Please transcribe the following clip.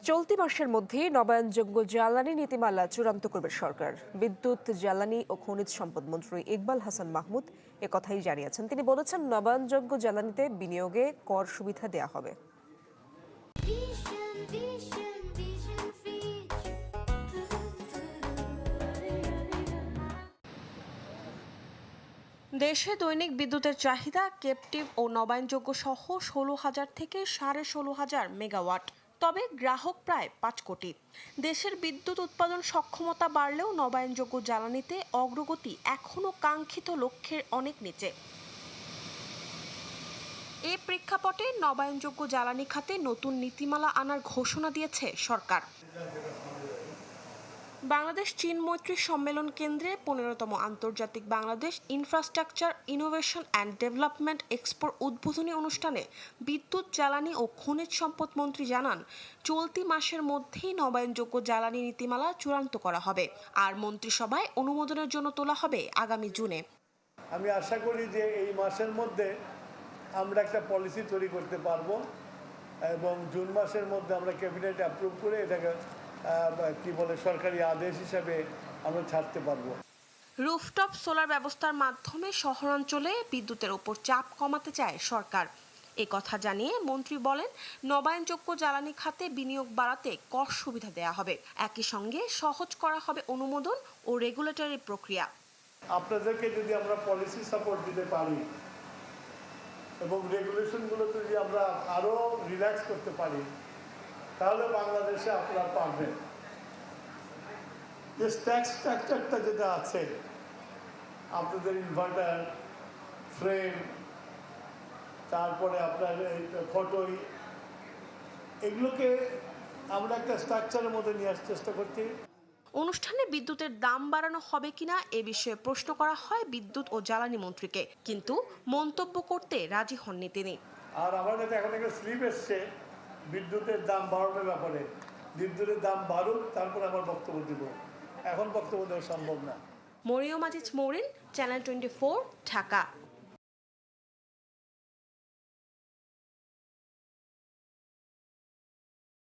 চলতি মাসের মধ্যেই নবায়নযোগ্য জ্বালানি নীতিমালা চূড়ান্ত করবে সরকার। বিদ্যুৎ, জ্বালানি ও খনিজ সম্পদ মন্ত্রী ইকবাল হাসান মাহমুদ একথাই জানিয়েছেন। তিনি বলেছেন, নবায়নযোগ্য জ্বালানিতে বিনিয়োগে কর সুবিধা দেয়া হবে। দেশে দৈনিক বিদ্যুতের চাহিদা ক্যাপটিভ ও নবায়নযোগ্য সহ 16,000 থেকে 16,500 মেগাওয়াট। তবে গ্রাহক প্রায় 5 কোটি। দেশের বিদ্যুৎ উৎপাদন সক্ষমতা বাড়লেও নবায়নযোগ্য জ্বালানিতে অগ্রগতি এখনও কাঙ্ক্ষিত লক্ষ্যের অনেক নিচে। এই প্রেক্ষাপটে নবায়নযোগ্য জ্বালানি খাতে নতুন নীতিমালা আনার ঘোষণা দিয়েছে সরকার। বাংলাদেশ চীন মৈত্রী সম্মেলন কেন্দ্রে 15তম আন্তর্জাতিক Bangladesh infrastructure innovation and development এক্সপোর উদ্বোধনী অনুষ্ঠানে বিদ্যুৎ, জ্বালানি ও খনিজ সম্পদ মন্ত্রী জানান, চলতি মাসের মধ্যেই নবায়নযোগ্য জ্বালানি নীতিমালা চূড়ান্ত করা হবে আর মন্ত্রিসভায় অনুমোদনের জন্য তোলা হবে আগামী জুনে। আমি আশা করি যে এই মাসের মধ্যে আমরা একটা পলিসি তৈরি করতে পারবো এবং জুন মাসের মধ্যে আমরা ক্যাবিনেট অ্যাপ্রুভ করে এটাকে সরকারি আদেশ হিসাবে আমরা ছাড়তে পারবো। রুফটপ সোলার ব্যবস্থার মাধ্যমে শহরাঞ্চলে বিদ্যুতের উপর চাপ কমাতে চায় সরকার। কথা জানিয়ে মন্ত্রী বলেন, নবায়নযোগ্য জ্বালানি খাতে বিনিয়োগ বাড়াতে কর সুবিধা দেয়া হবে। একই সঙ্গে সহজ করা হবে অনুমোদন ও রেগুলেটরি প্রক্রিয়া। আপনাদেরকে যদি আমরা পলিসি সাপোর্ট দিতে পারি এবং রেগুলেশনগুলো যদি আমরা আরো রিল্যাক্স করতে পারি, তাহলে বাংলাদেশে আপনারা পারবেন। যে ট্যাক্স স্ট্রাকচারটা যেটা আছে, আপনাদের ইনভার্টার, ফ্রেম, তারপরে আপনার ফটোই, এগুলোকে আমরা একটা স্ট্রাকচারের মধ্যে নিয়ে আসার চেষ্টা করছি। অনুষ্ঠানে বিদ্যুতের দাম বাড়ানো হবে কিনা এ বিষয়ে প্রশ্ন করা হয় বিদ্যুৎ ও জ্বালানি মন্ত্রীকে, কিন্তু মন্তব্য করতে রাজি হননি তিনি। আর আমার কাছে এখন একটা স্লিপ এসছে বিদ্যুতের দাম বাড়ানোর ব্যাপারে। বিদ্যুতের দাম বাড়ুক, তারপর আমার বক্তব্য দিব। এখন বক্তব্য দেওয়া সম্ভব না। মরিয়ম আজিজ মৌরিন, চ্যানেল 24, ঢাকা।